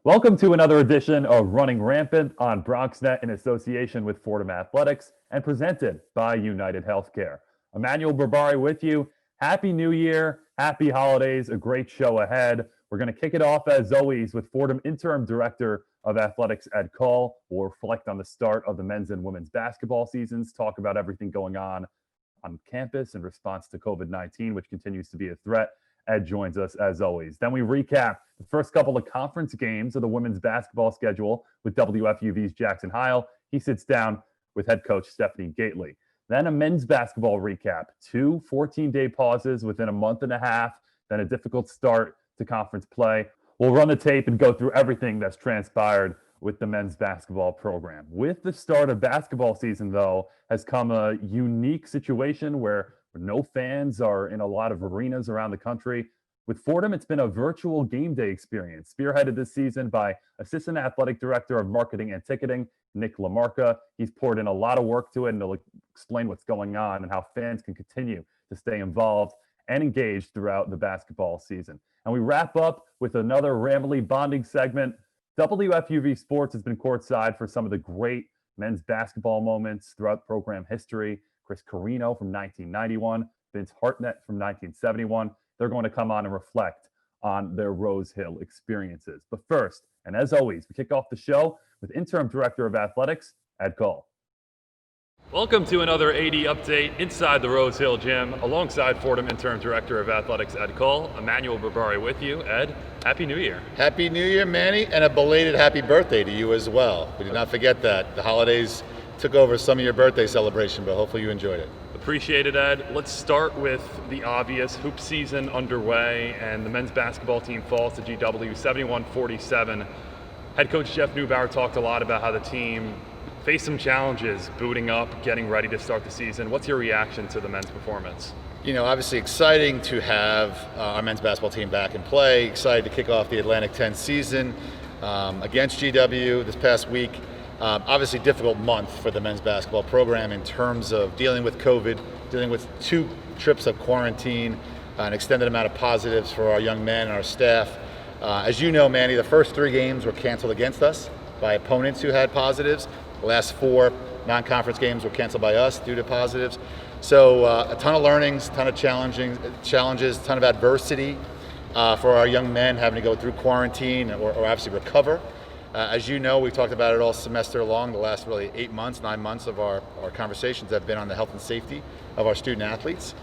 Welcome to another edition of Running Rampant on BronxNet in association with Fordham Athletics and presented by United Healthcare. Emmanuel Berbari with you. Happy New Year, happy holidays, a great show ahead. We're going to kick it off as always with Fordham Interim Director of Athletics Ed Kull. We'll reflect on the start of the men's and women's basketball seasons, talk about everything going on campus in response to COVID-19, which continues to be a threat. Ed joins us as always. Then we recap the first couple of conference games of the women's basketball schedule with WFUV's Jackson Heil. He sits down with head coach Stephanie Gately. Then a men's basketball recap, 2 14-day pauses within a month and a half, then a difficult start to conference play. We'll run the tape and go through everything that's transpired with the men's basketball program. With the start of basketball season, though, has come a unique situation where no fans are in a lot of arenas around the country. With Fordham, it's been a virtual game day experience, spearheaded this season by Assistant Athletic Director of Marketing and Ticketing, Nick LaMarca. He's poured in a lot of work to it, and he'll explain what's going on and how fans can continue to stay involved and engaged throughout the basketball season. And we wrap up with another Ramley bonding segment. WFUV Sports has been courtside for some of the great men's basketball moments throughout program history. Chris Carino from 1991, Vince Hartnett from 1971. They're going to come on and reflect on their Rose Hill experiences. But first, and as always, we kick off the show with Interim Director of Athletics, Ed Kull. Welcome to another AD update inside the Rose Hill Gym, alongside Fordham Interim Director of Athletics, Ed Kull. Emmanuel Berbari with you. Ed, Happy New Year. Happy New Year, Manny, and a belated happy birthday to you as well. We did not forget that. The holidays took over some of your birthday celebration, but hopefully you enjoyed it. Appreciate it, Ed. Let's start with the obvious. Hoop season underway, and the men's basketball team falls to GW 71-47. Head coach Jeff Neubauer talked a lot about how the team faced some challenges booting up, getting ready to start the season. What's your reaction to the men's performance? You know, obviously exciting to have our men's basketball team back in play. Excited to kick off the Atlantic 10 season against GW this past week. Obviously difficult month for the men's basketball program in terms of dealing with COVID, dealing with 2 trips of quarantine, an extended amount of positives for our young men and our staff. As you know, Manny, the first 3 games were canceled against us by opponents who had positives. The last 4 non-conference games were canceled by us due to positives. So a ton of learnings, a ton of challenges, a ton of adversity for our young men having to go through quarantine or obviously recover. As you know, we've talked about it all semester long. The last really 9 months of our conversations have been on the health and safety of our student athletes.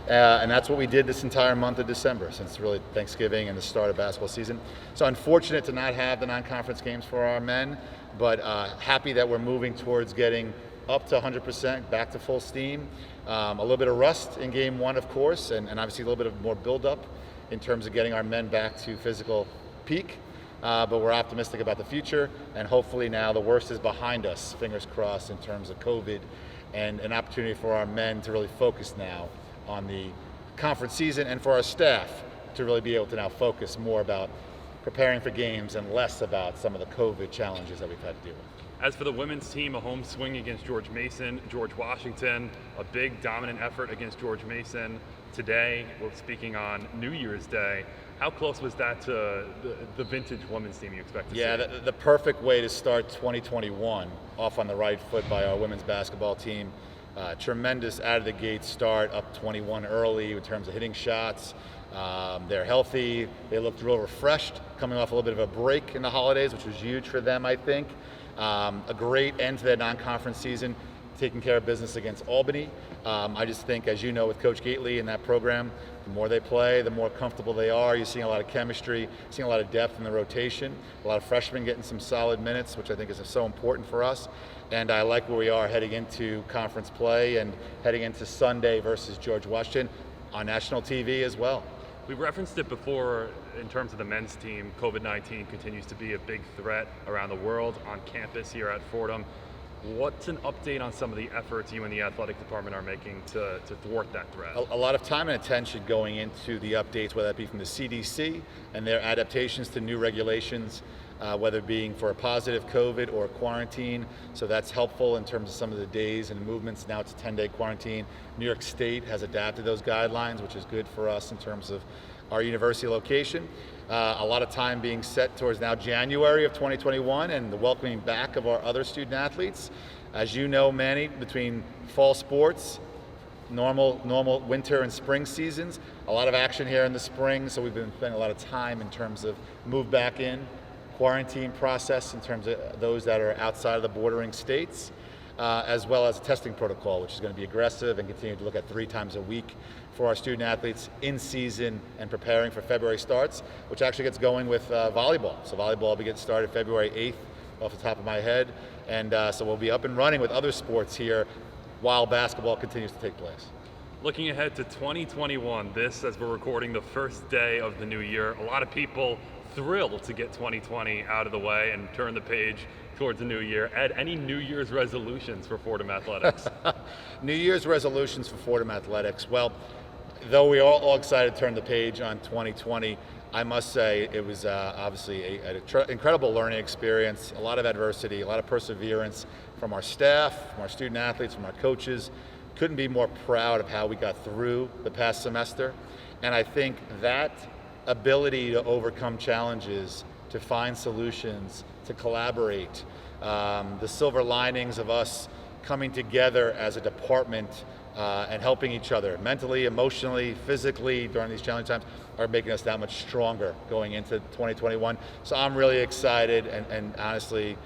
And that's what we did this entire month of December, since really Thanksgiving and the start of basketball season. So unfortunate to not have the non-conference games for our men, but happy that we're moving towards getting up to 100%, back to full steam. A little bit of rust in game 1, of course, and obviously a little bit of more build-up in terms of getting our men back to physical peak. But we're optimistic about the future, and hopefully now the worst is behind us, fingers crossed, in terms of COVID, and an opportunity for our men to really focus now on the conference season, and for our staff to really be able to now focus more about preparing for games and less about some of the COVID challenges that we've had to deal with. As for the women's team, a home swing against George Mason, George Washington, a big dominant effort against George Mason. Today, we're speaking on New Year's Day. How close was that to the vintage women's team you expect to see? Yeah, the perfect way to start 2021 off on the right foot by our women's basketball team. Tremendous out of the gate start, up 21 early in terms of hitting shots. They're healthy. They looked real refreshed, coming off a little bit of a break in the holidays, which was huge for them, I think. A great end to their non-conference season, taking care of business against Albany. I just think, as you know, with Coach Gately and that program, the more they play, the more comfortable they are. You're seeing a lot of chemistry, seeing a lot of depth in the rotation, a lot of freshmen getting some solid minutes, which I think is so important for us. And I like where we are heading into conference play and heading into Sunday versus George Washington on national TV as well. We referenced it before in terms of the men's team. COVID-19 continues to be a big threat around the world, on campus here at Fordham. What's an update on some of the efforts you and the athletic department are making to thwart that threat? A lot of time and attention going into the updates, whether that be from the CDC and their adaptations to new regulations, whether it being for a positive COVID or quarantine. So that's helpful in terms of some of the days and movements. Now it's a 10-day quarantine. New York State has adapted those guidelines, which is good for us in terms of our university location. A lot of time being set towards now January of 2021 and the welcoming back of our other student athletes. As you know, Manny, between fall sports, normal winter and spring seasons, a lot of action here in the spring, so we've been spending a lot of time in terms of move back in, quarantine process in terms of those that are outside of the bordering states, as well as a testing protocol, which is going to be aggressive and continue to look at 3 times a week for our student athletes in season and preparing for February starts, which actually gets going with volleyball. So volleyball will be getting started February 8th off the top of my head, and so we'll be up and running with other sports here while basketball continues to take place. Looking ahead to 2021, this, as we're recording the first day of the new year, a lot of people thrilled to get 2020 out of the way and turn the page towards the new year. Ed, any New Year's resolutions for Fordham Athletics? New Year's resolutions for Fordham Athletics. Well, though we are all excited to turn the page on 2020, I must say it was obviously an incredible learning experience, a lot of adversity, a lot of perseverance from our staff, from our student athletes, from our coaches. Couldn't be more proud of how we got through the past semester. And I think that ability to overcome challenges, to find solutions, to collaborate, the silver linings of us coming together as a department and helping each other mentally, emotionally, physically during these challenging times are making us that much stronger going into 2021. So I'm really excited and honestly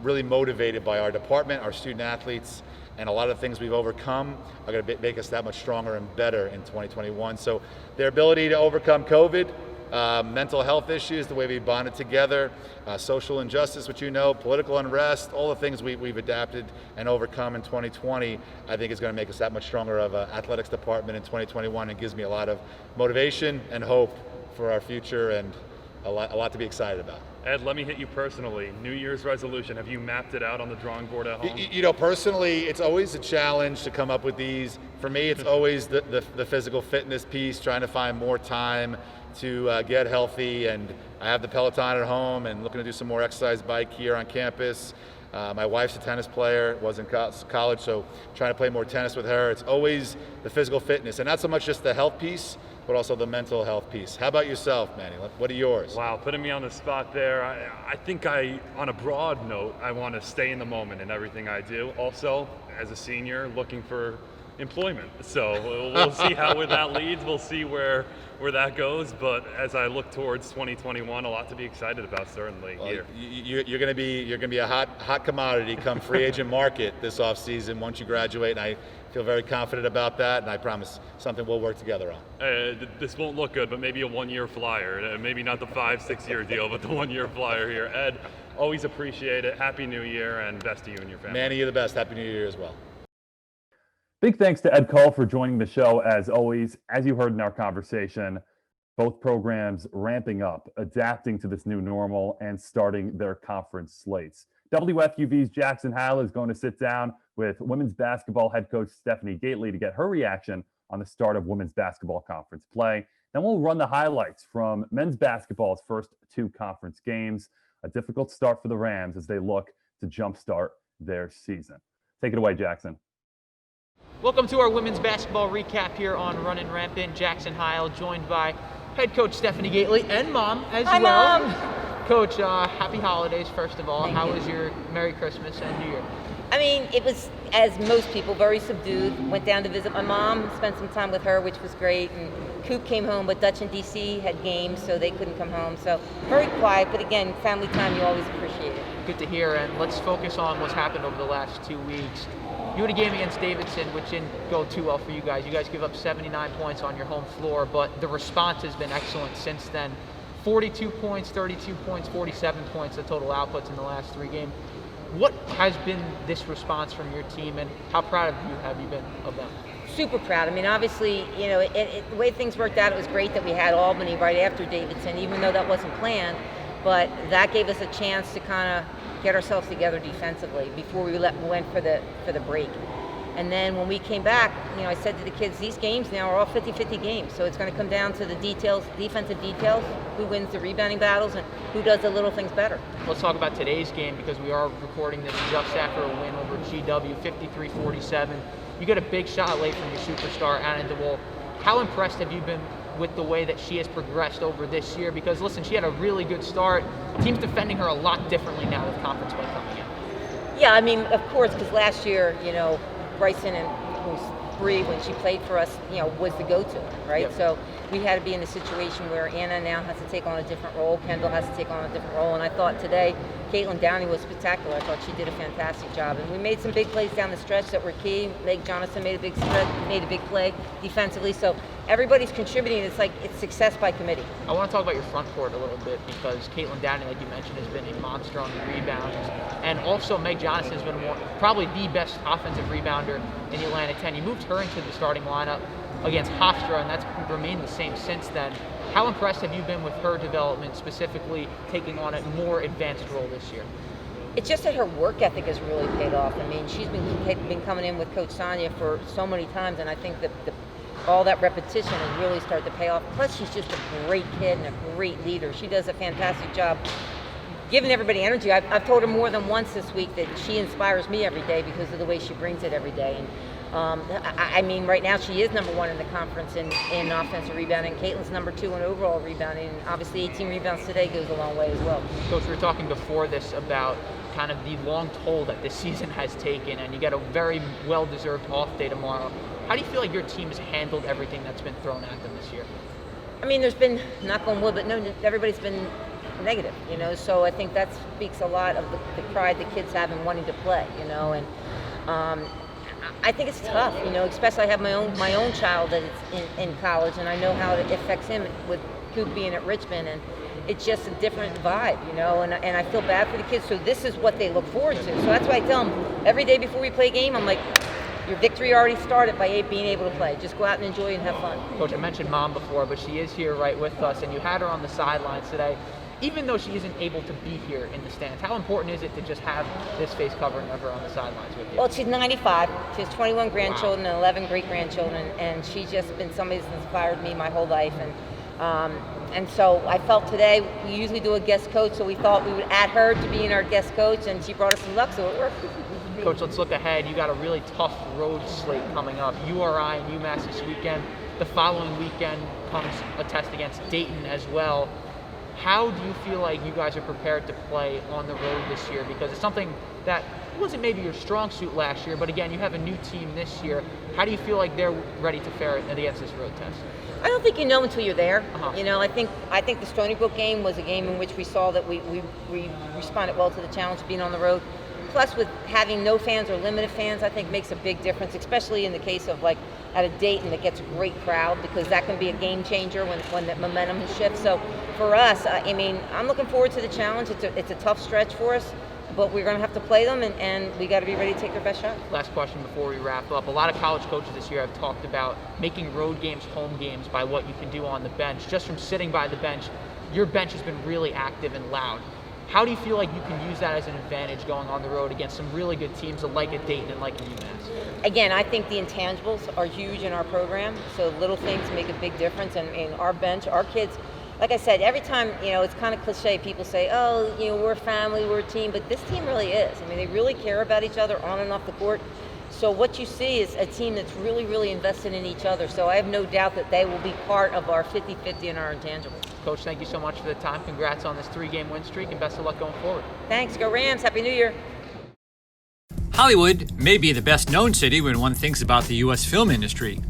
really motivated by our department, our student athletes, and a lot of things we've overcome are going to make us that much stronger and better in 2021. So their ability to overcome COVID, mental health issues, the way we bonded together, social injustice, which you know, political unrest, all the things we've adapted and overcome in 2020, I think is going to make us that much stronger of an athletics department in 2021 and gives me a lot of motivation and hope for our future and a lot to be excited about. Ed, let me hit you personally. New Year's resolution, have you mapped it out on the drawing board at home? You know, personally, it's always a challenge to come up with these. For me, it's always the physical fitness piece, trying to find more time to get healthy, and I have the Peloton at home and looking to do some more exercise bike here on campus. My wife's a tennis player, was in college, so trying to play more tennis with her. It's always the physical fitness, and not so much just the health piece, but also the mental health piece. How about yourself, Manny? What are yours? Wow, putting me on the spot there. I think on a broad note, I want to stay in the moment in everything I do. Also, as a senior, looking for employment. So we'll see how that leads. We'll see where that goes. But as I look towards 2021, a lot to be excited about certainly here. You're going to be a hot commodity come free agent market this off season once you graduate, and I feel very confident about that, and I promise something we'll work together on. This won't look good, but maybe a one-year flyer. Maybe not the 5-6 year deal, but the one-year flyer here. Ed, always appreciate it. Happy New Year, and best to you and your family. Manny, you're the best. Happy New Year as well. Big thanks to Ed Kull for joining the show as always. As you heard in our conversation, both programs ramping up, adapting to this new normal, and starting their conference slates. WFUV's Jackson Howell is going to sit down with women's basketball head coach Stephanie Gately to get her reaction on the start of women's basketball conference play. Then we'll run the highlights from men's basketball's first 2 conference games. A difficult start for the Rams as they look to jumpstart their season. Take it away, Jackson. Welcome to our women's basketball recap here on Running RAMpant. Jackson Heil, joined by head coach Stephanie Gately and mom as Hi, well. Mom. Coach, happy holidays first of all. Thank How you. was your Merry Christmas and New Year? I mean, it was, as most people, very subdued. Went down to visit my mom, spent some time with her, which was great. And Coop came home, but Dutch and DC had games, so they couldn't come home. So very quiet, but again, family time, you always appreciate it. Good to hear, and let's focus on what's happened over the last 2 weeks. You had a game against Davidson, which didn't go too well for you guys. You guys give up 79 points on your home floor, but the response has been excellent since then. 42 points, 32 points, 47 points, the total outputs in the last 3 games. What has been this response from your team, and how proud have you been of them? Super proud. I mean, obviously, you know, the way things worked out, it was great that we had Albany right after Davidson, even though that wasn't planned. But that gave us a chance to kind of get ourselves together defensively before we went for the break. And then when we came back, you know, I said to the kids, these games now are all 50-50 games. So it's going to come down to the details, defensive details, who wins the rebounding battles and who does the little things better. Let's talk about today's game because we are recording this just after a win over GW, 53-47. You get a big shot late from your superstar, Anna DeWolf. How impressed have you been with the way that she has progressed over this year? Because listen, she had a really good start. Team's defending her a lot differently now with conference play coming in. Yeah, I mean, of course, because last year, Bryson and Bree, when she played for us, was the go-to, right? Yep. So we had to be in a situation where Anna now has to take on a different role, Kendall has to take on a different role, and I thought today Caitlin Downey was spectacular. I thought she did a fantastic job, and we made some big plays down the stretch that were key. Meg Jonathan made a big play defensively, so everybody's contributing. It's like it's success by committee. I want to talk about your front court a little bit because Caitlin Downey, like you mentioned, has been a monster on the rebounds, and also Meg Jonathan has been probably the best offensive rebounder in the Atlantic 10. You moved her into the starting lineup against Hofstra, and that's remained the same since then. How impressed have you been with her development, specifically taking on a more advanced role this year? It's just that her work ethic has really paid off. I mean, she's been coming in with Coach Sonia for so many times, and I think that all that repetition has really started to pay off. Plus, she's just a great kid and a great leader. She does a fantastic job giving everybody energy. I've told her more than once this week that she inspires me every day because of the way she brings it every day. And I mean, right now she is number 1 in the conference in offensive rebounding. Caitlin's number 2 in overall rebounding. And obviously 18 rebounds today goes a long way as well. Coach, we were talking before this about kind of the long toll that this season has taken, and you get a very well-deserved off day tomorrow. How do you feel like your team has handled everything that's been thrown at them this year? I mean, there's been, knock on wood, but no, everybody's been negative, so I think that speaks a lot of the pride the kids have in wanting to play, and I think it's tough, especially I have my own child that is in college, and I know how it affects him with Coop being at Richmond, and it's just a different vibe, and I feel bad for the kids, so this is what they look forward to. So that's why I tell them every day before we play a game, I'm like, your victory already started by being able to play. Just go out and enjoy and have fun. Coach, I mentioned Mom before, but she is here right with us, and you had her on the sidelines today. Even though she isn't able to be here in the stands, how important is it to just have this face covering of her on the sidelines with you? Well, she's 95. She has 21 grandchildren and 11 great-grandchildren, and she's just been somebody that's inspired me my whole life. And so I felt today, we usually do a guest coach, so we thought we would add her to being our guest coach, and she brought us some luck, so it worked. Coach, let's look ahead. You got a really tough road slate coming up. URI and UMass this weekend. The following weekend comes a test against Dayton as well. How do you feel like you guys are prepared to play on the road this year? Because it's something that wasn't maybe your strong suit last year, but again, you have a new team this year. How do you feel like they're ready to fare against this road test? I don't think you know until you're there. I think the Stony Brook game was a game in which we saw that we responded well to the challenge of being on the road. Plus, with having no fans or limited fans, I think makes a big difference, especially in the case of like at a Dayton that gets a great crowd, because that can be a game changer when the momentum shifts. So for us, I mean, I'm looking forward to the challenge. It's a tough stretch for us, but we're going to have to play them, and we got to be ready to take our best shot. Last question before we wrap up. A lot of college coaches this year have talked about making road games home games by what you can do on the bench. Just from sitting by the bench, your bench has been really active and loud. How do you feel like you can use that as an advantage going on the road against some really good teams like a Dayton and like a UMass? Again, I think the intangibles are huge in our program, so little things make a big difference. And in our bench, our kids, like I said, every time, it's kind of cliche, people say, oh, we're a family, we're a team, but this team really is. I mean, they really care about each other on and off the court. So what you see is a team that's really, really invested in each other. So I have no doubt that they will be part of our 50-50 and our intangibles. Coach, thank you so much for the time. Congrats on this 3-game win streak, and best of luck going forward. Thanks. Go Rams. Happy New Year. Hollywood may be the best-known city when one thinks about the U.S. film industry.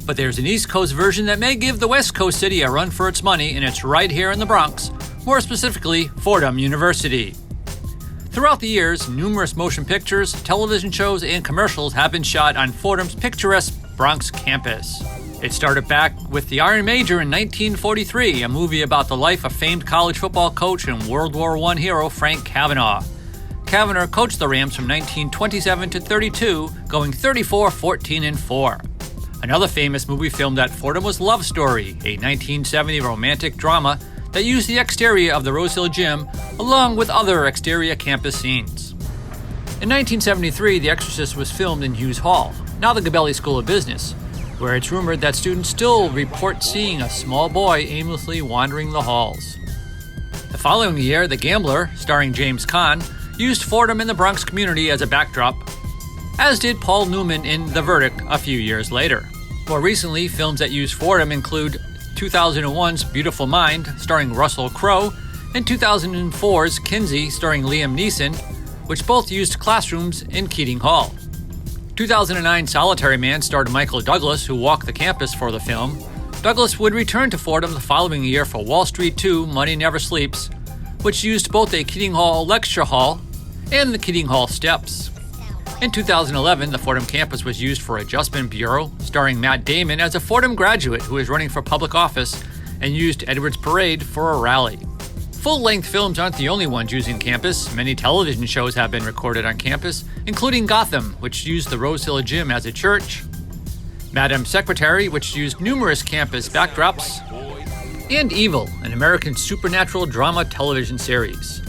But there's an East Coast version that may give the West Coast city a run for its money, and it's right here in the Bronx, more specifically, Fordham University. Throughout the years, numerous motion pictures, television shows, and commercials have been shot on Fordham's picturesque Bronx campus. It started back with The Iron Major in 1943, a movie about the life of famed college football coach and World War I hero Frank Cavanaugh. Cavanaugh coached the Rams from 1927 to 32, going 34-14-4. Another famous movie filmed at Fordham was Love Story, a 1970 romantic drama that used the exterior of the Rose Hill Gym along with other exterior campus scenes. In 1973, The Exorcist was filmed in Hughes Hall, now the Gabelli School of Business, where it's rumored that students still report seeing a small boy aimlessly wandering the halls. The following year, The Gambler, starring James Caan, used Fordham in the Bronx community as a backdrop, as did Paul Newman in The Verdict a few years later. More recently, films that use Fordham include 2001's Beautiful Mind, starring Russell Crowe, and 2004's Kinsey, starring Liam Neeson, which both used classrooms in Keating Hall. 2009 Solitary Man starred Michael Douglas, who walked the campus for the film. Douglas would return to Fordham the following year for Wall Street 2, Money Never Sleeps, which used both a Keating Hall lecture hall and the Keating Hall steps. In 2011, the Fordham campus was used for Adjustment Bureau, starring Matt Damon as a Fordham graduate who is running for public office, and used Edwards Parade for a rally. Full-length films aren't the only ones using campus. Many television shows have been recorded on campus, including Gotham, which used the Rose Hill Gym as a church, Madam Secretary, which used numerous campus backdrops, and Evil, an American supernatural drama television series.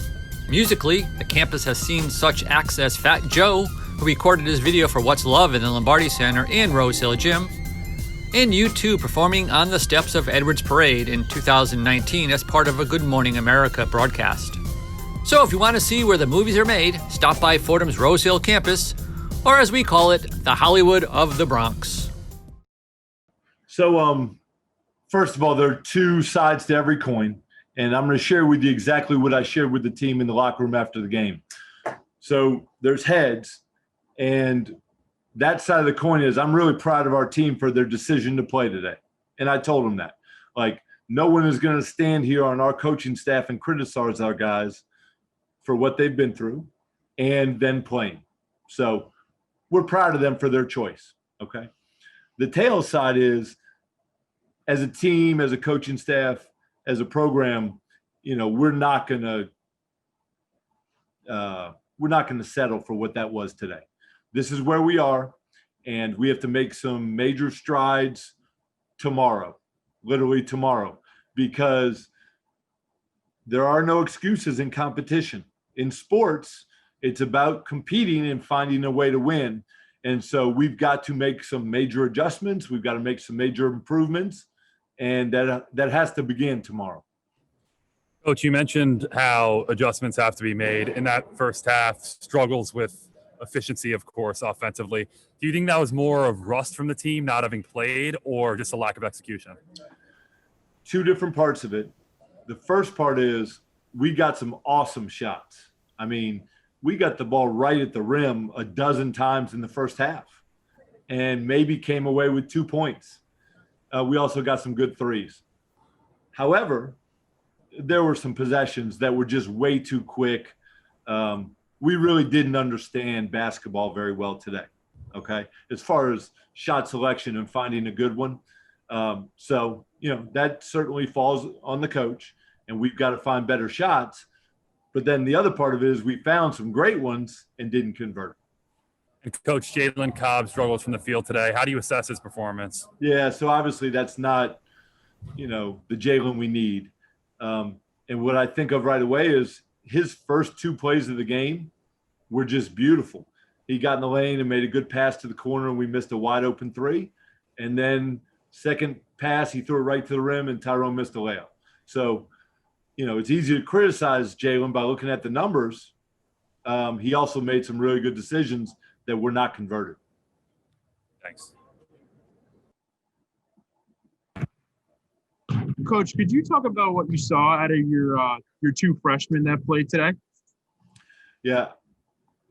Musically, the campus has seen such acts as Fat Joe, who recorded his video for What's Love in the Lombardi Center and Rose Hill Gym, and U2 performing on the steps of Edwards Parade in 2019 as part of a Good Morning America broadcast. So if you want to see where the movies are made, stop by Fordham's Rose Hill campus, or as we call it, the Hollywood of the Bronx. So, first of all, there are two sides to every coin, and I'm going to share with you exactly what I shared with the team in the locker room after the game. So there's heads, and that side of the coin is I'm really proud of our team for their decision to play today. And I told them that. Like, no one is going to stand here on our coaching staff and criticize our guys for what they've been through and then playing. So we're proud of them for their choice, okay? The tail side is, as a team, as a coaching staff, as a program, we're not going to settle for what that was today. This is where we are, and we have to make some major strides tomorrow, literally tomorrow, because there are no excuses in competition. In sports, it's about competing and finding a way to win. And so we've got to make some major adjustments. We've got to make some major improvements, and that has to begin tomorrow. Coach, you mentioned how adjustments have to be made in that first half, struggles with efficiency, of course, offensively. Do you think that was more of rust from the team not having played, or just a lack of execution? Two different parts of it. The first part is we got some awesome shots. I mean, we got the ball right at the rim a dozen times in the first half and maybe came away with 2 points. We also got some good threes. However, there were some possessions that were just way too quick. We really didn't understand basketball very well today, okay, as far as shot selection and finding a good one. So, that certainly falls on the coach, and we've got to find better shots. But then the other part of it is we found some great ones and didn't convert. And Coach Jalen Cobb struggles from the field today. How do you assess his performance? Yeah, so obviously that's not, the Jalen we need. And what I think of right away is his first 2 plays of the game were just beautiful. He got in the lane and made a good pass to the corner, and we missed a wide open 3. And then second pass, he threw it right to the rim, and Tyrone missed a layup. So, it's easy to criticize Jalen by looking at the numbers. He also made some really good decisions that were not converted. Thanks. Coach, could you talk about what you saw out of your 2 freshmen that played today? Yeah,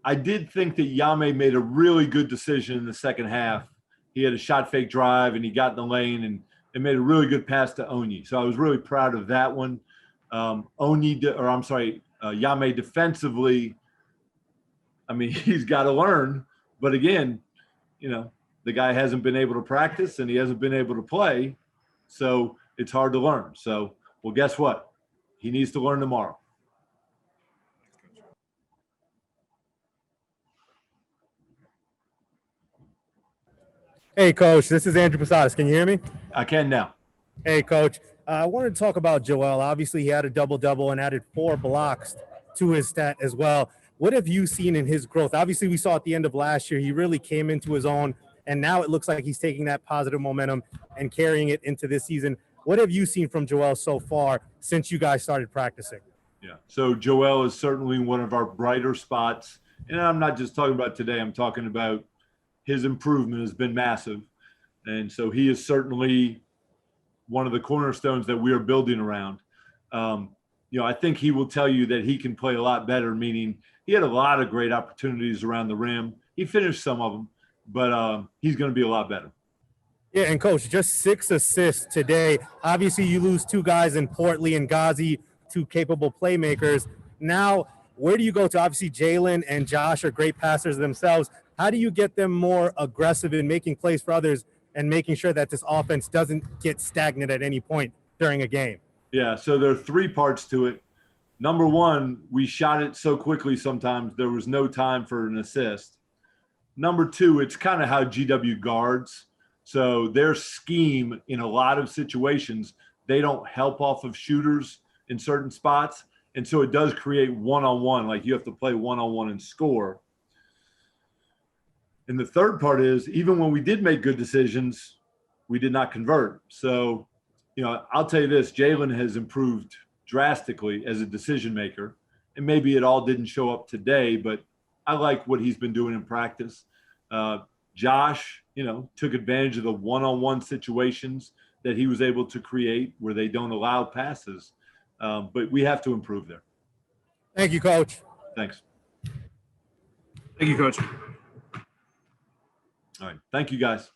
I did think that Yame made a really good decision in the second half. He had a shot fake drive, and he got in the lane and made a really good pass to Onyi. So I was really proud of that one. Yame defensively, he's got to learn. But again, the guy hasn't been able to practice and he hasn't been able to play. So it's hard to learn. So, well, guess what? He needs to learn tomorrow. Hey, Coach, this is Andrew Posadas. Can you hear me? I can now. Hey, Coach. I wanted to talk about Joel. Obviously, he had a double-double and added 4 blocks to his stat as well. What have you seen in his growth? Obviously, we saw at the end of last year, he really came into his own, and now it looks like he's taking that positive momentum and carrying it into this season. What have you seen from Joel so far since you guys started practicing? Yeah, so Joel is certainly one of our brighter spots. And I'm not just talking about today. I'm talking about his improvement has been massive. And so he is certainly one of the cornerstones that we are building around. I think he will tell you that he can play a lot better, meaning he had a lot of great opportunities around the rim. He finished some of them, but he's going to be a lot better. Yeah, and Coach, just 6 assists today. Obviously, you lose 2 guys in Portley and Ghazi, 2 capable playmakers. Now, where do you go to? Obviously, Jalen and Josh are great passers themselves. How do you get them more aggressive in making plays for others and making sure that this offense doesn't get stagnant at any point during a game? Yeah, so there are 3 parts to it. Number one, we shot it so quickly sometimes there was no time for an assist. Number 2, it's kind of how GW guards. So their scheme in a lot of situations, they don't help off of shooters in certain spots. And so it does create one-on-one, like you have to play one-on-one and score. And the third part is, even when we did make good decisions, we did not convert. So, I'll tell you this, Jalen has improved drastically as a decision maker. And maybe it all didn't show up today, but I like what he's been doing in practice. Josh, took advantage of the one-on-one situations that he was able to create where they don't allow passes. But we have to improve there. Thank you, Coach. Thanks. Thank you, Coach. All right. Thank you, guys.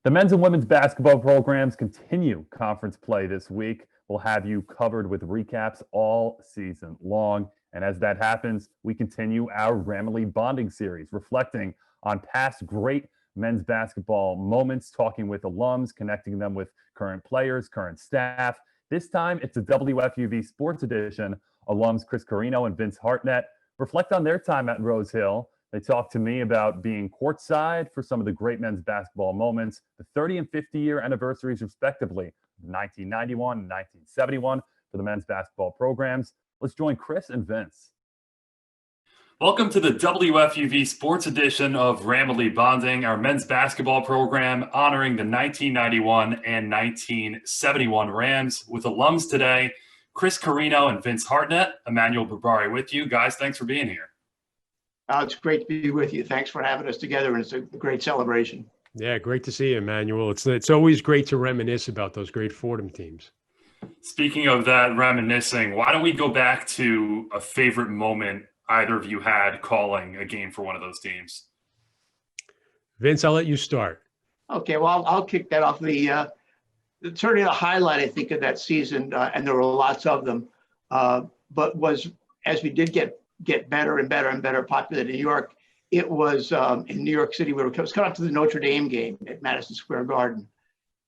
The men's and women's basketball programs continue conference play this week. We'll have you covered with recaps all season long. And as that happens, we continue our Ramley Bonding Series, reflecting on past great men's basketball moments, talking with alums, connecting them with current players, current staff. This time, it's a WFUV Sports Edition. Alums Chris Carino and Vince Hartnett reflect on their time at Rose Hill. They talk to me about being courtside for some of the great men's basketball moments, the 30 and 50-year anniversaries, respectively, 1991 and 1971 for the men's basketball programs. Let's join Chris and Vince. Welcome to the WFUV Sports Edition of Ramley Bonding, our men's basketball program honoring the 1991 and 1971 Rams with alums today, Chris Carino and Vince Hartnett. Emmanuel Barbari with you. Guys, thanks for being here. It's great to be with you. Thanks for having us together, and it's a great celebration. Yeah, great to see you, Emmanuel. It's always great to reminisce about those great Fordham teams. Speaking of that reminiscing, why don't we go back to a favorite moment either of you had calling a game for one of those teams? Vince, I'll let you start. Okay, well, I'll kick that off. Certainly a highlight, I think, of that season, and there were lots of them, but was as we did get better and better and better popular in New York, it was in New York City, it was coming up to the Notre Dame game at Madison Square Garden.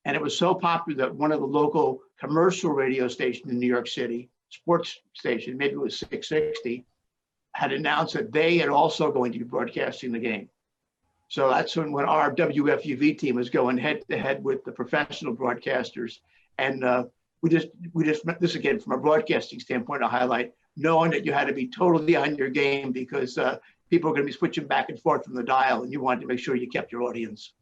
And it was so popular that one of the local commercial radio stations in New York City, sports station, maybe it was 660, had announced that they had also going to be broadcasting the game. So that's when our WFUV team was going head to head with the professional broadcasters. And we just, this again, from a broadcasting standpoint, a highlight, knowing that you had to be totally on your game because people are going to be switching back and forth from the dial, and you wanted to make sure you kept your audience.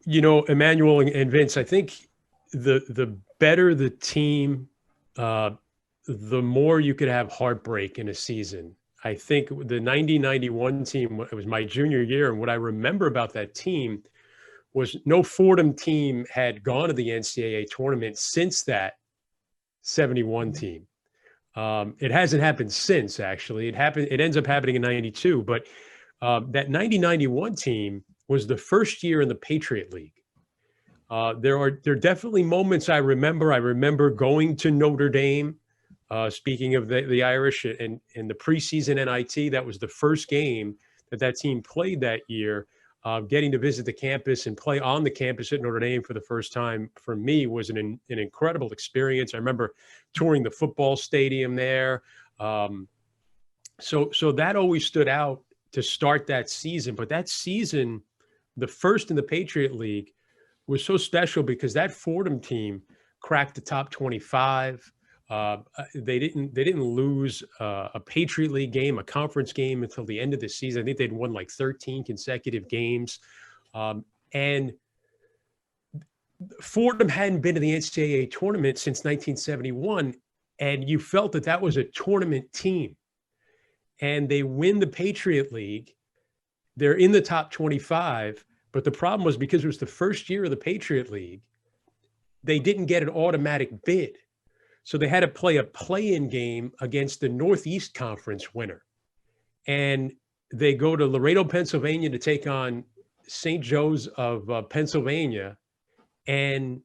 Emmanuel and Vince, I think the better the team, the more you could have heartbreak in a season. I think the 90-91 team, it was my junior year, and what I remember about that team was no Fordham team had gone to the NCAA tournament since that 71 team. It hasn't happened since, actually. It ends up happening in 92, but that 90-91 team was the first year in the Patriot League. There are definitely moments I remember. I remember going to Notre Dame, speaking of the Irish, and the preseason NIT. That was the first game that team played that year. Getting to visit the campus and play on the campus at Notre Dame for the first time for me was an incredible experience. I remember touring the football stadium there. So that always stood out to start that season. But that season, the first in the Patriot League, was so special because that Fordham team cracked the top 25. They didn't lose a Patriot League game, a conference game until the end of the season. I think they'd won like 13 consecutive games. And Fordham hadn't been to the NCAA tournament since 1971. And you felt that was a tournament team. And they win the Patriot League. They're in the top 25. But the problem was because it was the first year of the Patriot League, they didn't get an automatic bid. So they had to play a play-in game against the Northeast Conference winner. And they go to Laredo, Pennsylvania to take on St. Joe's of Pennsylvania and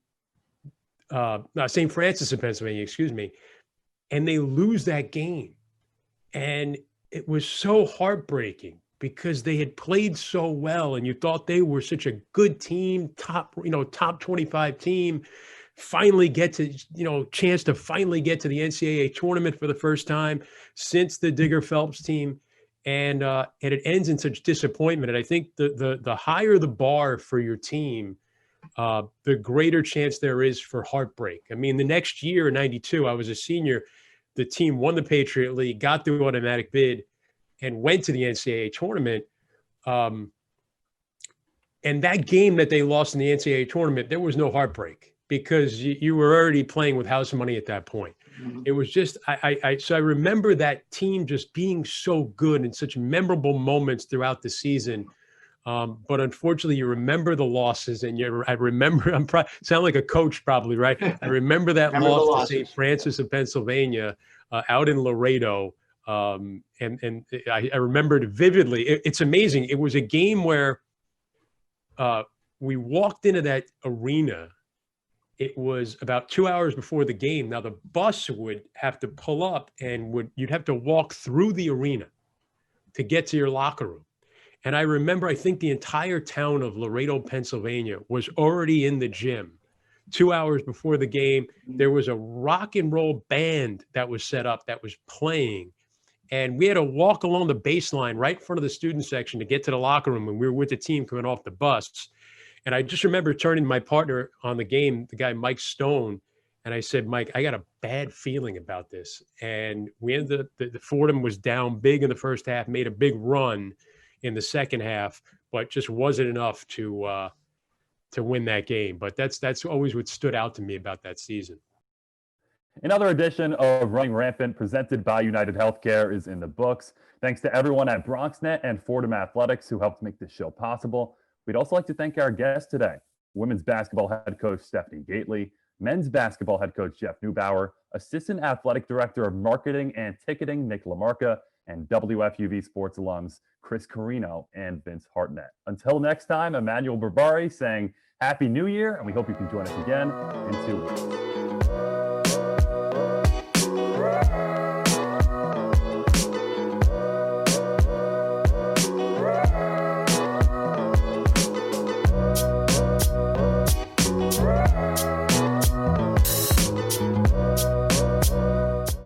St. Francis of Pennsylvania, excuse me. And they lose that game. And it was so heartbreaking because they had played so well and you thought they were such a good team, top 25 team. Finally get to, chance to finally get to the NCAA tournament for the first time since the Digger Phelps team. And it ends in such disappointment. And I think the higher the bar for your team, the greater chance there is for heartbreak. I mean, the next year in 92, I was a senior. The team won the Patriot League, got the automatic bid, and went to the NCAA tournament. And that game that they lost in the NCAA tournament, there was no heartbreak, because you were already playing with house money at that point. Mm-hmm. It was just, so I remember that team just being so good and such memorable moments throughout the season. But unfortunately, you remember the losses, and I remember, sound like a coach probably, right? I remember that loss to St. Francis of Pennsylvania out in Laredo. And I remembered it vividly. It's amazing. It was a game where we walked into that arena. It was about 2 hours before the game. Now the bus would have to pull up and you'd have to walk through the arena to get to your locker room. And I remember, I think the entire town of Laredo, Pennsylvania was already in the gym 2 hours before the game. There was a rock and roll band that was set up that was playing. And we had to walk along the baseline right in front of the student section to get to the locker room when we were with the team coming off the bus. And I just remember turning to my partner on the game, the guy Mike Stone, and I said, Mike, I got a bad feeling about this. And we ended up, the Fordham was down big in the first half, made a big run in the second half, but just wasn't enough to win that game. But that's always what stood out to me about that season. Another edition of Running Rampant presented by United Healthcare is in the books. Thanks to everyone at BronxNet and Fordham Athletics who helped make this show possible. We'd also like to thank our guests today: women's basketball head coach Stephanie Gately, men's basketball head coach Jeff Neubauer, assistant athletic director of marketing and ticketing Nick Lamarca, and WFUV sports alums Chris Carino and Vince Hartnett. Until next time, Emmanuel Barbari saying Happy New Year, and we hope you can join us again in 2 weeks.